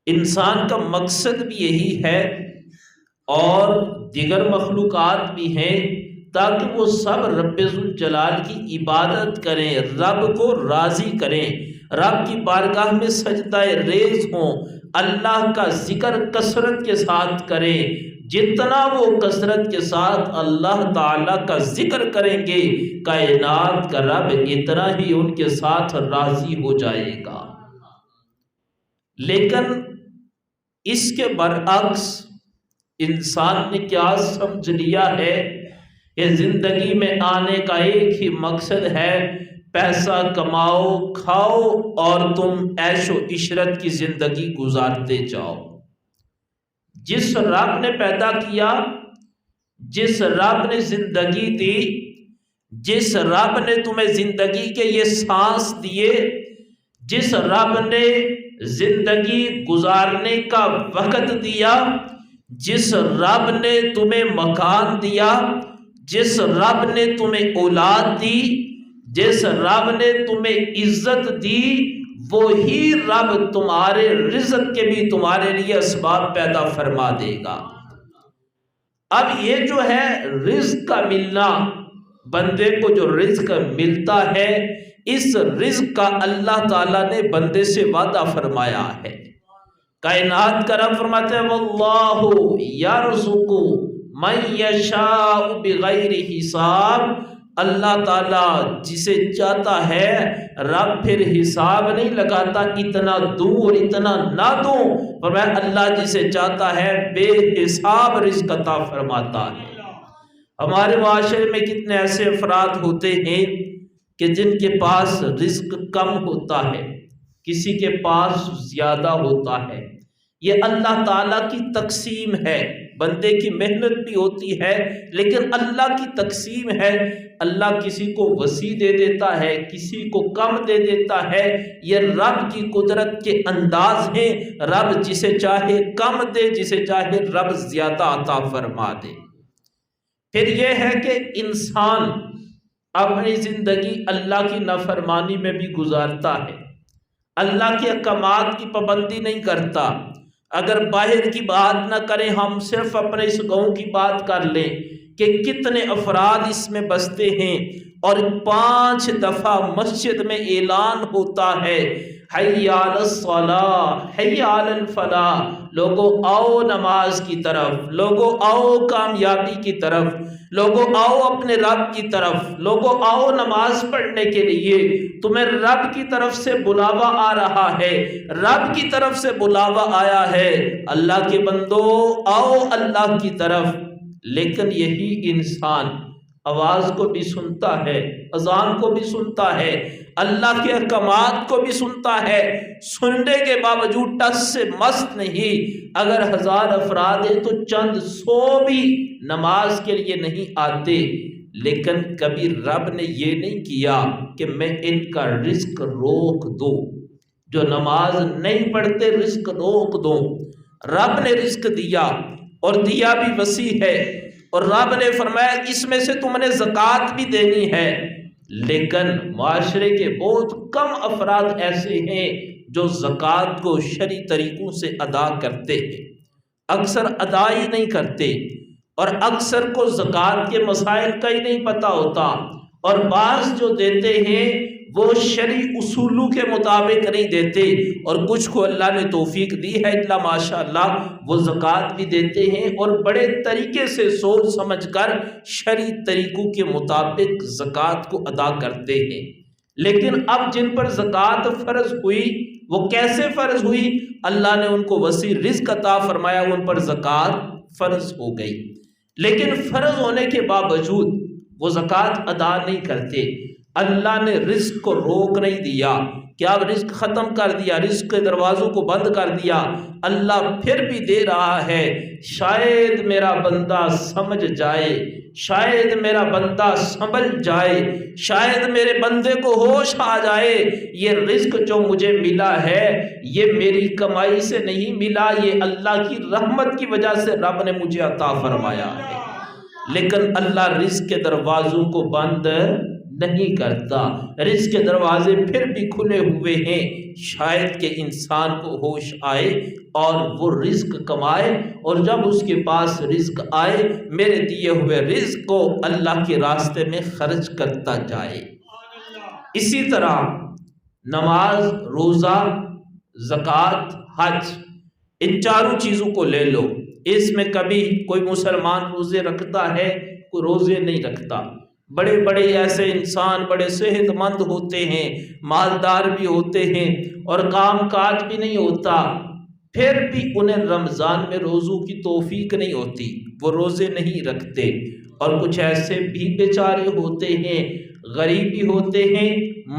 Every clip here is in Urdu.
انسان کا مقصد بھی یہی ہے اور دیگر مخلوقات بھی ہیں، تاکہ وہ سب رب ذوالجلال کی عبادت کریں، رب کو راضی کریں، رب کی بارگاہ میں سجدہ ریز ہوں، اللہ کا ذکر کثرت کے ساتھ کریں۔ جتنا وہ کثرت کے ساتھ اللہ تعالیٰ کا ذکر کریں گے، کائنات کا رب اتنا ہی ان کے ساتھ راضی ہو جائے گا۔ لیکن اس کے برعکس انسان نے کیا سمجھ لیا ہے کہ زندگی میں آنے کا ایک ہی مقصد ہے، پیسہ کماؤ، کھاؤ اور تم عیش و عشرت کی زندگی گزارتے جاؤ۔ جس رب نے پیدا کیا، جس رب نے زندگی دی، جس رب نے تمہیں زندگی کے یہ سانس دیے، جس رب نے زندگی گزارنے کا وقت دیا، جس رب نے تمہیں مکان دیا، جس رب نے تمہیں اولاد دی، جس رب نے تمہیں عزت دی، وہی رب تمہارے رزق کے بھی تمہارے لیے اسباب پیدا فرما دے گا۔ اب یہ جو ہے رزق کا ملنا، بندے کو جو رزق ملتا ہے، اس رزق کا اللہ تعالیٰ نے بندے سے وعدہ فرمایا ہے۔ کائنات کا رب فرماتے ہیں واللہ یرزق من یشاء بغیر حساب۔ اللہ تعالیٰ جسے چاہتا ہے رب پھر حساب نہیں لگاتا، اتنا دوں اور اتنا نہ دوں، فرمایا اللہ جسے چاہتا ہے بے حساب رزق عطا فرماتا ہے۔ ہمارے معاشرے میں کتنے ایسے افراد ہوتے ہیں کہ جن کے پاس رزق کم ہوتا ہے، کسی کے پاس زیادہ ہوتا ہے۔ یہ اللہ تعالیٰ کی تقسیم ہے، بندے کی محنت بھی ہوتی ہے لیکن اللہ کی تقسیم ہے۔ اللہ کسی کو وسیع دے دیتا ہے، کسی کو کم دے دیتا ہے، یہ رب کی قدرت کے انداز ہیں۔ رب جسے چاہے کم دے، جسے چاہے رب زیادہ عطا فرما دے۔ پھر یہ ہے کہ انسان اپنی زندگی اللہ کی نافرمانی میں بھی گزارتا ہے، اللہ کے احکامات کی پابندی نہیں کرتا۔ اگر باہر کی بات نہ کریں، ہم صرف اپنے اس گاؤں کی بات کر لیں کہ کتنے افراد اس میں بستے ہیں، اور 5 دفعہ مسجد میں اعلان ہوتا ہے حی علی الصلاۃ، حی علی الفلاح، لوگو آؤ نماز کی طرف، لوگو آؤ کامیابی کی طرف، لوگو آؤ اپنے رب کی طرف، لوگو آؤ نماز پڑھنے کے لیے، تمہیں رب کی طرف سے بلاوا آ رہا ہے، رب کی طرف سے بلاوا آیا ہے، اللہ کے بندو آؤ اللہ کی طرف۔ لیکن یہی انسان آواز کو بھی سنتا ہے، اذان کو بھی سنتا ہے، اللہ کے احکامات کو بھی سنتا ہے، سننے کے باوجود ٹس سے مست نہیں۔ اگر 1000 افراد ہیں تو چند 100 بھی نماز کے لیے نہیں آتے، لیکن کبھی رب نے یہ نہیں کیا کہ میں ان کا رزق روک دوں، جو نماز نہیں پڑھتے رزق روک دوں۔ رب نے رزق دیا اور دیا بھی وسیع ہے، اور رب نے فرمایا اس میں سے تم نے زکوٰۃ بھی دینی ہے۔ لیکن معاشرے کے بہت کم افراد ایسے ہیں جو زکوٰۃ کو شرعی طریقوں سے ادا کرتے ہیں، اکثر ادا ہی نہیں کرتے، اور اکثر کو زکوٰۃ کے مسائل کا ہی نہیں پتہ ہوتا، اور بعض جو دیتے ہیں وہ شرعی اصولوں کے مطابق نہیں دیتے، اور کچھ کو اللہ نے توفیق دی ہے اللہ ماشاءاللہ وہ زکوٰۃ بھی دیتے ہیں اور بڑے طریقے سے سوچ سمجھ کر شرعی طریقوں کے مطابق زکوٰۃ کو ادا کرتے ہیں۔ لیکن اب جن پر زکوٰۃ فرض ہوئی وہ کیسے فرض ہوئی؟ اللہ نے ان کو وسیع رزق عطا فرمایا، ان پر زکوٰۃ فرض ہو گئی، لیکن فرض ہونے کے باوجود وہ زکوٰۃ ادا نہیں کرتے۔ اللہ نے رزق کو روک نہیں دیا کہ اب رزق ختم کر دیا، رزق کے دروازوں کو بند کر دیا، اللہ پھر بھی دے رہا ہے۔ شاید میرا بندہ سمجھ جائے، شاید میرا بندہ سمجھ جائے، شاید میرے بندے کو ہوش آ جائے، یہ رزق جو مجھے ملا ہے یہ میری کمائی سے نہیں ملا، یہ اللہ کی رحمت کی وجہ سے رب نے مجھے عطا فرمایا ہے۔ لیکن اللہ رزق کے دروازوں کو بند نہیں کرتا۔ رزق کے دروازے پھر بھی کھلے ہوئے ہیں، شاید کہ انسان کو ہوش آئے اور وہ رزق کمائے، اور جب اس کے پاس رزق آئے میرے دیے ہوئے رزق کو اللہ کے راستے میں خرچ کرتا جائے۔ اسی طرح نماز، روزہ، زکوٰۃ، حج، ان چاروں چیزوں کو لے لو، اس میں کبھی کوئی مسلمان روزے رکھتا ہے، کوئی روزے نہیں رکھتا۔ بڑے بڑے ایسے انسان بڑے صحت مند ہوتے ہیں، مالدار بھی ہوتے ہیں اور کام کاج بھی نہیں ہوتا، پھر بھی انہیں رمضان میں روزوں کی توفیق نہیں ہوتی، وہ روزے نہیں رکھتے۔ اور کچھ ایسے بھی بیچارے ہوتے ہیں، غریب بھی ہوتے ہیں،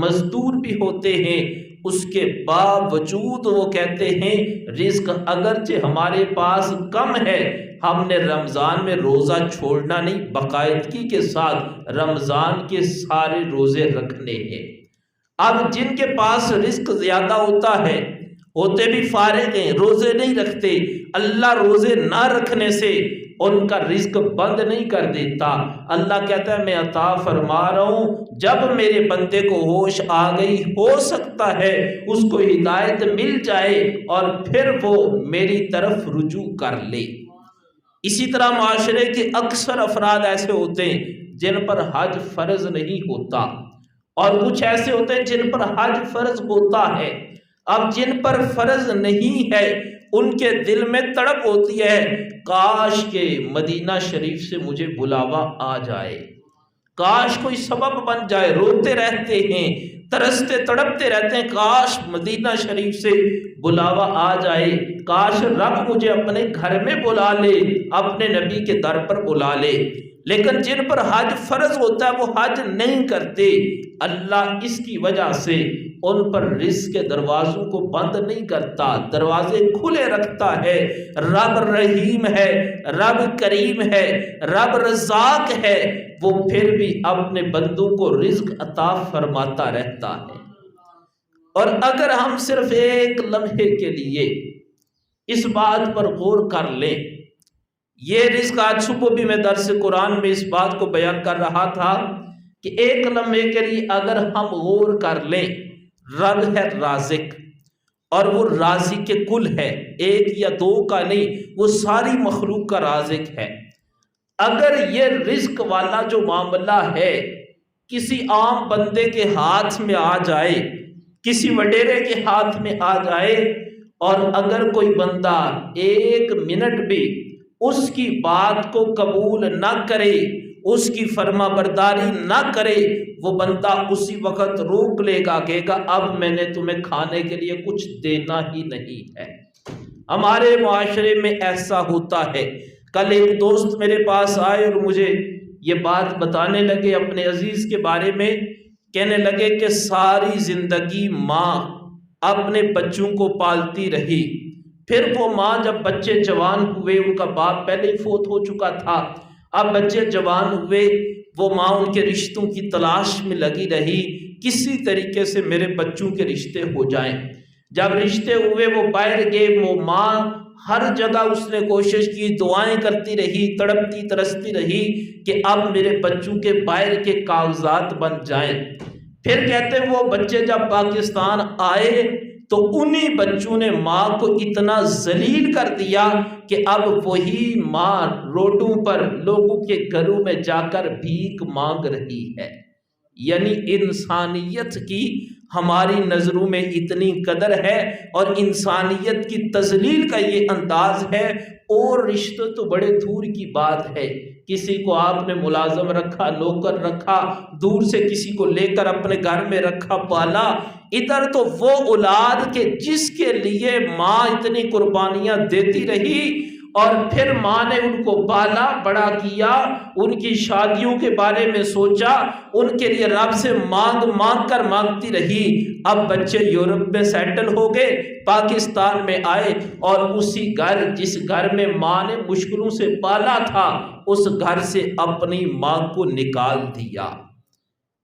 مزدور بھی ہوتے ہیں، اس کے باوجود وہ کہتے ہیں رزق اگرچہ ہمارے پاس کم ہے، ہم نے رمضان میں روزہ چھوڑنا نہیں، باقاعدگی کے ساتھ رمضان کے سارے روزے رکھنے ہیں۔ اب جن کے پاس رزق زیادہ ہوتا ہے، ہوتے بھی فارغ ہیں، روزے نہیں رکھتے، اللہ روزے نہ رکھنے سے ان کا رزق بند نہیں کر دیتا۔ اللہ کہتا ہے میں عطا فرما رہا ہوں، جب میرے بندے کو ہوش آ گئی، ہو سکتا ہے اس کو ہدایت مل جائے اور پھر وہ میری طرف رجوع کر لے۔ اسی طرح معاشرے کے اکثر افراد ایسے ہوتے ہیں جن پر حج فرض نہیں ہوتا، اور کچھ ایسے ہوتے ہیں جن پر حج فرض ہوتا ہے۔ اب جن پر فرض نہیں ہے ان کے دل میں تڑپ ہوتی ہے، کاش کہ مدینہ شریف سے مجھے بلاوا آ جائے، کاش کوئی سبب بن جائے، روتے رہتے ہیں، ترستے تڑپتے رہتے ہیں، کاش مدینہ شریف سے بلاوا آ جائے، کاش رب مجھے اپنے گھر میں بلا لے، اپنے نبی کے در پر بلا لے۔ لیکن جن پر حج فرض ہوتا ہے وہ حج نہیں کرتے، اللہ اس کی وجہ سے ان پر رزق کے دروازوں کو بند نہیں کرتا، دروازے کھلے رکھتا ہے۔ رب رحیم ہے، رب کریم ہے، رب رزاق ہے، وہ پھر بھی اپنے بندوں کو رزق عطا فرماتا رہتا ہے۔ اور اگر ہم صرف ایک لمحے کے لیے اس بات پر غور کر لیں، یہ رزق آج صبح بھی میں درس قرآن میں اس بات کو بیان کر رہا تھا کہ ایک لمحے کے لیے اگر ہم غور کر لیں، رب ہے رازق اور وہ رازق کے کل ہے، ایک یا دو کا نہیں، وہ ساری مخلوق کا رازق ہے۔ اگر یہ رزق والا جو معاملہ ہے کسی عام بندے کے ہاتھ میں آ جائے، کسی وڈیرے کے ہاتھ میں آ جائے، اور اگر کوئی بندہ ایک منٹ بھی اس کی بات کو قبول نہ کرے، اس کی فرما برداری نہ کرے، وہ بندہ اسی وقت روک لے گا، کہے گا اب میں نے تمہیں کھانے کے لیے کچھ دینا ہی نہیں ہے۔ ہمارے معاشرے میں ایسا ہوتا ہے۔ کل ایک دوست میرے پاس آئے اور مجھے یہ بات بتانے لگے اپنے عزیز کے بارے میں، کہنے لگے کہ ساری زندگی ماں اپنے بچوں کو پالتی رہی، پھر وہ ماں جب بچے جوان ہوئے، ان کا باپ پہلے ہی فوت ہو چکا تھا، اب بچے جوان ہوئے، وہ ماں ان کے رشتوں کی تلاش میں لگی رہی، کسی طریقے سے میرے بچوں کے رشتے ہو جائیں۔ جب رشتے ہوئے وہ باہر گئے، وہ ماں ہر جگہ اس نے کوشش کی، دعائیں کرتی رہی، تڑپتی ترستی رہی کہ اب میرے بچوں کے باہر کے کاغذات بن جائیں۔ پھر کہتے ہیں وہ بچے جب پاکستان آئے تو انہی بچوں نے ماں کو اتنا ذلیل کر دیا کہ اب وہی ماں روڈوں پر لوگوں کے گھروں میں جا کر بھیک مانگ رہی ہے۔ یعنی انسانیت کی ہماری نظروں میں اتنی قدر ہے، اور انسانیت کی تذلیل کا یہ انداز ہے، اور رشتے تو بڑے دور کی بات ہے۔ کسی کو آپ نے ملازم رکھا، نوکر رکھا، دور سے کسی کو لے کر اپنے گھر میں رکھا، پالا، ادھر تو وہ اولاد کے جس کے لیے ماں اتنی قربانیاں دیتی رہی، اور پھر ماں نے ان کو پالا بڑا کیا، ان کی شادیوں کے بارے میں سوچا، ان کے لیے رب سے مانگ کر مانگتی رہی۔ اب بچے یورپ میں سیٹل ہو گئے، پاکستان میں آئے، اور اسی گھر جس گھر میں ماں نے مشکلوں سے پالا تھا، اس گھر سے اپنی ماں کو نکال دیا۔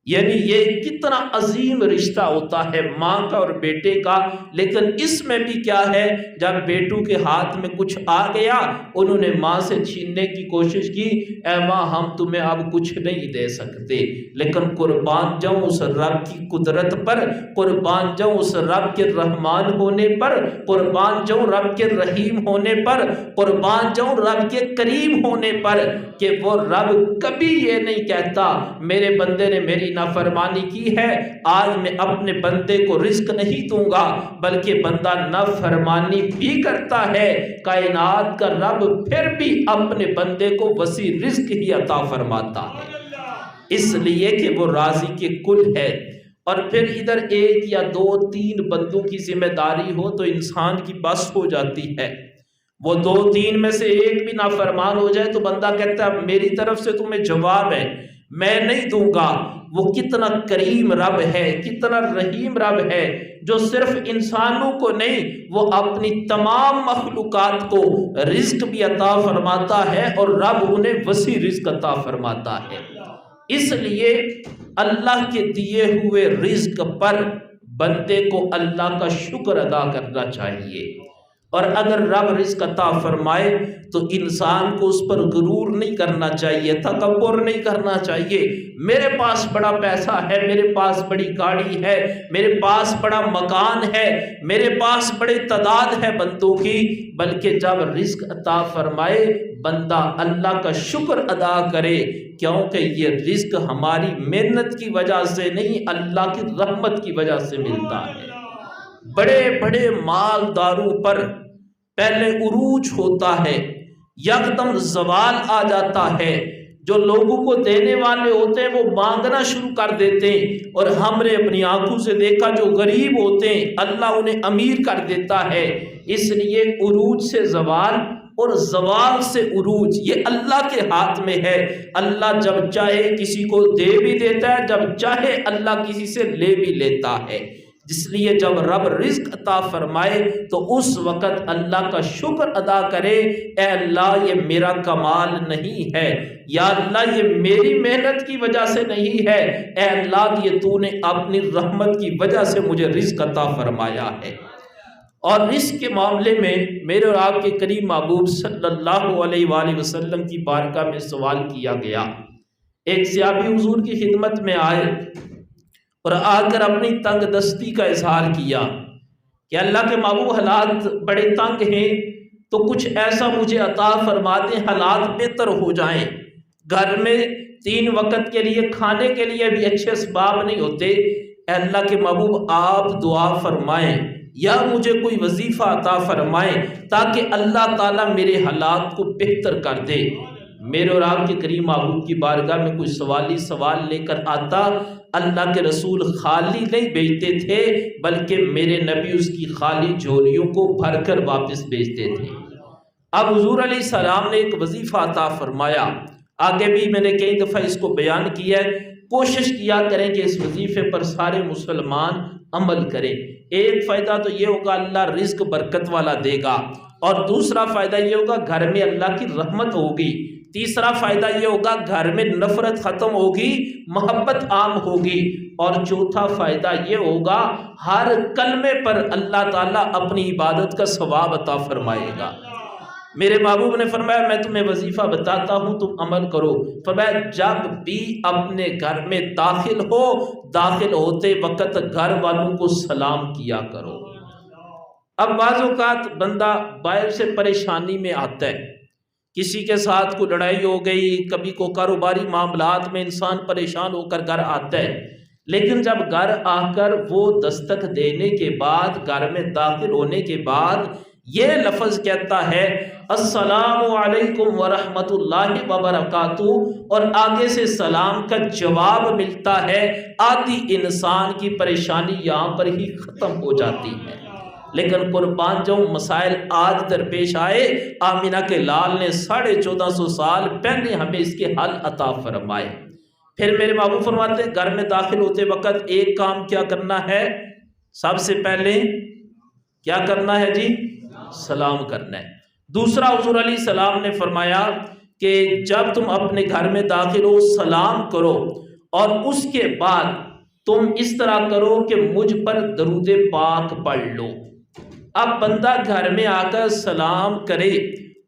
یعنی یہ کتنا عظیم رشتہ ہوتا ہے ماں کا اور بیٹے کا۔ لیکن اس میں بھی کیا ہے، جب بیٹوں کے ہاتھ میں کچھ آ گیا، انہوں نے ماں سے چھیننے کی کوشش کی، اے ماں ہم تمہیں اب کچھ نہیں دے سکتے، لیکن قربان جاؤں اس رب کی قدرت پر، قربان جاؤں اس رب کے رحمان ہونے پر، قربان جاؤں رب کے رحیم ہونے پر، قربان جاؤں رب کے کریم ہونے پر، کہ وہ رب کبھی یہ نہیں کہتا میرے بندے نے میری نافرمانی کی ہے آج میں اپنے بندے کو رزق نہیں دوں گا، بلکہ بندہ نافرمانی بھی کرتا ہے، کائنات کا رب پھر بھی اپنے بندے کو وسیع رزق ہی عطا فرماتا ہے، اس لیے کہ وہ راضی کے کل ہے۔ اور پھر ادھر ایک یا دو تین بندوں کی ذمہ داری ہو تو انسان کی بس ہو جاتی ہے، وہ دو تین میں سے ایک بھی نافرمان ہو جائے تو بندہ کہتا ہے میری طرف سے تمہیں جواب ہے، میں نہیں دوں گا۔ وہ کتنا کریم رب ہے، کتنا رحیم رب ہے، جو صرف انسانوں کو نہیں، وہ اپنی تمام مخلوقات کو رزق بھی عطا فرماتا ہے، اور رب انہیں وسیع رزق عطا فرماتا ہے۔ اس لیے اللہ کے دیے ہوئے رزق پر بندے کو اللہ کا شکر ادا کرنا چاہیے، اور اگر رب رزق عطا فرمائے تو انسان کو اس پر غرور نہیں کرنا چاہیے، تکبر نہیں کرنا چاہیے، میرے پاس بڑا پیسہ ہے، میرے پاس بڑی گاڑی ہے، میرے پاس بڑا مکان ہے، میرے پاس بڑے تعداد ہے بندوں کی، بلکہ جب رزق عطا فرمائے بندہ اللہ کا شکر ادا کرے، کیونکہ یہ رزق ہماری محنت کی وجہ سے نہیں، اللہ کی رحمت کی وجہ سے ملتا ہے۔ بڑے بڑے مالداروں پر پہلے عروج ہوتا ہے، یکدم زوال آ جاتا ہے، جو لوگوں کو دینے والے ہوتے ہیں وہ مانگنا شروع کر دیتے ہیں، اور ہم نے اپنی آنکھوں سے دیکھا جو غریب ہوتے ہیں اللہ انہیں امیر کر دیتا ہے۔ اس لیے عروج سے زوال اور زوال سے عروج یہ اللہ کے ہاتھ میں ہے، اللہ جب چاہے کسی کو دے بھی دیتا ہے، جب چاہے اللہ کسی سے لے بھی لیتا ہے۔ جس لیے جب رب رزق عطا فرمائے تو اس وقت اللہ کا شکر ادا کرے، اے اللہ یہ میرا کمال نہیں ہے، یا اللہ یہ میری محنت کی وجہ سے نہیں ہے، اے اللہ یہ تو نے اپنی رحمت کی وجہ سے مجھے رزق عطا فرمایا ہے۔ اور رزق کے معاملے میں میرے اور آپ کے کریم محبوب صلی اللہ علیہ وآلہ وسلم کی بارگاہ میں سوال کیا گیا، ایک صحابی حضور کی خدمت میں آئے اور آ کر اپنی تنگ دستی کا اظہار کیا کہ اللہ کے محبوب حالات بڑے تنگ ہیں، تو کچھ ایسا مجھے عطا فرما دیں حالات بہتر ہو جائیں، گھر میں 3 وقت کے لیے کھانے کے لیے بھی اچھے اسباب نہیں ہوتے، اے اللہ کے محبوب آپ دعا فرمائیں یا مجھے کوئی وظیفہ عطا فرمائیں تاکہ اللہ تعالیٰ میرے حالات کو بہتر کر دے۔ میرے اور آپ کے کریم محبوب کی بارگاہ میں کوئی سوالی سوال لے کر آتا، اللہ کے رسول خالی نہیں بھیجتے تھے، بلکہ میرے نبی اس کی خالی جھولیوں کو بھر کر واپس بھیجتے تھے۔ اب حضور علیہ السلام نے ایک وظیفہ عطا فرمایا، آگے بھی میں نے کئی دفعہ اس کو بیان کیا ہے، کوشش کیا کریں کہ اس وظیفے پر سارے مسلمان عمل کریں۔ ایک فائدہ تو یہ ہوگا اللہ رزق برکت والا دے گا، اور دوسرا فائدہ یہ ہوگا گھر میں اللہ کی رحمت ہوگی، تیسرا فائدہ یہ ہوگا گھر میں نفرت ختم ہوگی، محبت عام ہوگی، اور چوتھا فائدہ یہ ہوگا ہر کلمے پر اللہ تعالیٰ اپنی عبادت کا ثواب عطا فرمائے گا۔ میرے محبوب نے فرمایا میں تمہیں وظیفہ بتاتا ہوں تم عمل کرو، فرمایا جب بھی اپنے گھر میں داخل ہو، داخل ہوتے وقت گھر والوں کو سلام کیا کرو۔ اب بعض اوقات بندہ باہر سے پریشانی میں آتا ہے، کسی کے ساتھ کوئی لڑائی ہو گئی، کبھی کو کاروباری معاملات میں انسان پریشان ہو کر گھر آتا ہے، لیکن جب گھر آ کر وہ دستک دینے کے بعد، گھر میں داخل ہونے کے بعد یہ لفظ کہتا ہے السلام علیکم ورحمۃ اللہ وبرکاتہ، اور آگے سے سلام کا جواب ملتا ہے، آدھی انسان کی پریشانی یہاں پر ہی ختم ہو جاتی ہے۔ لیکن قربان جاؤں مسائل آج درپیش آئے، آمینہ کے لال نے 1450 سال پہلے ہمیں اس کے حل عطا فرمائے۔ پھر میرے محبوب فرماتے ہیں گھر میں داخل ہوتے وقت ایک کام کیا کرنا ہے، سب سے پہلے کیا کرنا ہے جی؟ سلام کرنا ہے۔ دوسرا حضور علیہ السلام نے فرمایا کہ جب تم اپنے گھر میں داخل ہو سلام کرو، اور اس کے بعد تم اس طرح کرو کہ مجھ پر درود پاک پڑھ لو۔ اب بندہ گھر میں آ کر سلام کرے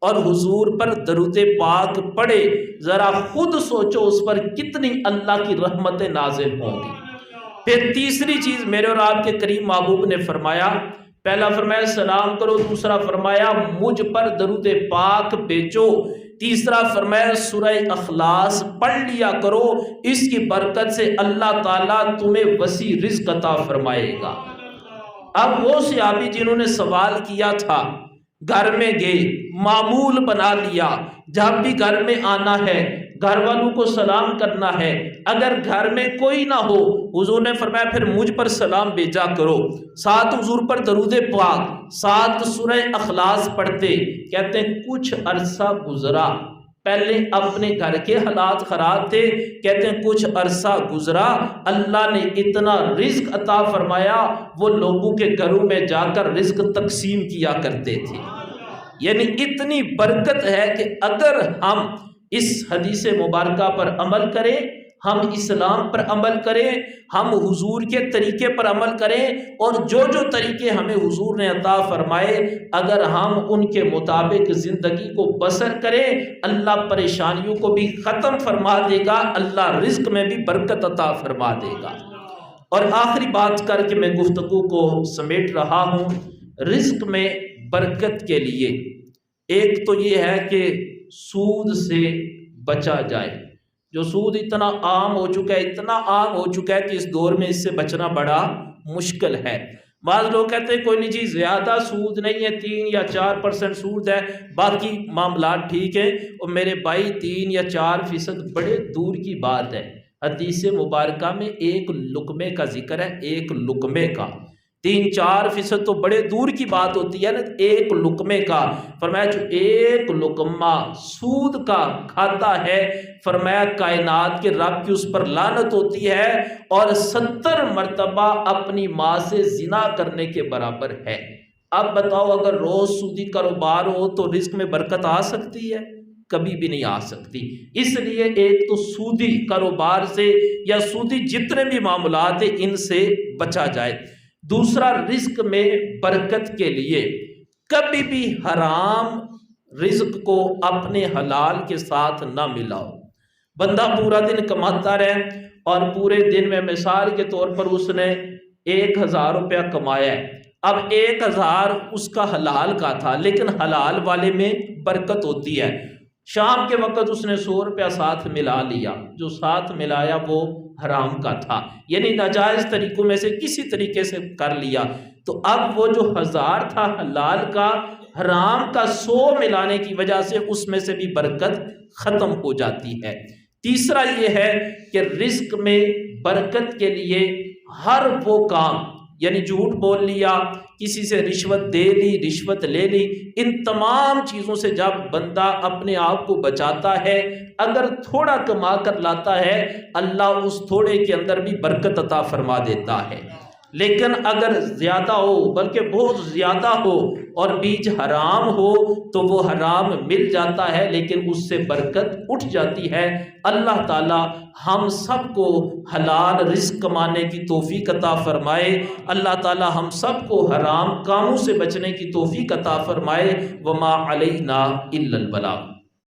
اور حضور پر درود پاک پڑھے، ذرا خود سوچو اس پر کتنی اللہ کی رحمتیں نازل ہوں گی۔ پھر تیسری چیز میرے اور آپ کے کریم محبوب نے فرمایا، پہلا فرمایا سلام کرو، دوسرا فرمایا مجھ پر درود پاک بھیجو، تیسرا فرمایا سورہ اخلاص پڑھ لیا کرو، اس کی برکت سے اللہ تعالیٰ تمہیں وسیع رزق عطا فرمائے گا۔ اب وہ صحابی جنہوں نے سوال کیا تھا گھر میں گئے، معمول بنا لیا، جب بھی گھر میں آنا ہے گھر والوں کو سلام کرنا ہے، اگر گھر میں کوئی نہ ہو حضور نے فرمایا پھر مجھ پر سلام بھیجا کرو، ساتھ حضور پر درود پاک، ساتھ سورہ اخلاص پڑھتے۔ کہتے ہیں کچھ عرصہ گزرا، پہلے اپنے گھر کے حالات خراب تھے، کہتے ہیں کچھ عرصہ گزرا، اللہ نے اتنا رزق عطا فرمایا، وہ لوگوں کے گھروں میں جا کر رزق تقسیم کیا کرتے تھے۔ یعنی اتنی برکت ہے کہ اگر ہم اس حدیث مبارکہ پر عمل کریں، ہم اسلام پر عمل کریں، ہم حضور کے طریقے پر عمل کریں، اور جو جو طریقے ہمیں حضور نے عطا فرمائے اگر ہم ان کے مطابق زندگی کو بسر کریں، اللہ پریشانیوں کو بھی ختم فرما دے گا، اللہ رزق میں بھی برکت عطا فرما دے گا۔ اور آخری بات کر کے میں گفتگو کو سمیٹ رہا ہوں، رزق میں برکت کے لیے ایک تو یہ ہے کہ سود سے بچا جائے۔ جو سود اتنا عام ہو چکا ہے، اتنا عام ہو چکا ہے کہ اس دور میں اس سے بچنا بڑا مشکل ہے۔ بعض لوگ کہتے ہیں کوئی نہیں جی زیادہ سود نہیں ہے، 3 یا 4% سود ہے، باقی معاملات ٹھیک ہیں۔ اور میرے بھائی 3 یا 4% بڑے دور کی بات ہے۔ حدیث مبارکہ میں ایک لقمے کا ذکر ہے، ایک لقمے کا۔ 3-4% تو بڑے دور کی بات ہوتی ہے نا، ایک لقمے کا۔ فرمایا جو ایک لقمہ سود کا کھاتا ہے، فرمایا کائنات کے رب کی اس پر لعنت ہوتی ہے، اور 70 مرتبہ اپنی ماں سے زنا کرنے کے برابر ہے۔ اب بتاؤ اگر روز سودی کاروبار ہو تو رزق میں برکت آ سکتی ہے؟ کبھی بھی نہیں آ سکتی۔ اس لیے ایک تو سودی کاروبار سے یا سودی جتنے بھی معاملات ہیں ان سے بچا جائے۔ دوسرا رزق میں برکت کے لیے کبھی بھی حرام رزق کو اپنے حلال کے ساتھ نہ ملاؤ۔ بندہ پورا دن کماتا رہے اور پورے دن میں مثال کے طور پر اس نے 1000 روپیہ کمایا ہے، اب 1000 اس کا حلال کا تھا، لیکن حلال والے میں برکت ہوتی ہے۔ شام کے وقت اس نے 100 روپیہ ساتھ ملا لیا، جو ساتھ ملایا وہ حرام کا تھا، یعنی ناجائز طریقوں میں سے کسی طریقے سے کر لیا، تو اب وہ جو 1000 تھا حلال کا، حرام کا 100 ملانے کی وجہ سے اس میں سے بھی برکت ختم ہو جاتی ہے۔ تیسرا یہ ہے کہ رزق میں برکت کے لیے ہر وہ کام، یعنی جھوٹ بول لیا، کسی سے رشوت دے لی، رشوت لے لی، ان تمام چیزوں سے جب بندہ اپنے آپ کو بچاتا ہے، اگر تھوڑا کما کر لاتا ہے اللہ اس تھوڑے کے اندر بھی برکت عطا فرما دیتا ہے۔ لیکن اگر زیادہ ہو، بلکہ بہت زیادہ ہو اور بیچ حرام ہو تو وہ حرام مل جاتا ہے لیکن اس سے برکت اٹھ جاتی ہے۔ اللہ تعالی ہم سب کو حلال رزق کمانے کی توفیق عطا فرمائے، اللہ تعالی ہم سب کو حرام کاموں سے بچنے کی توفیق عطا فرمائے۔ وما علینا الا البلاغ۔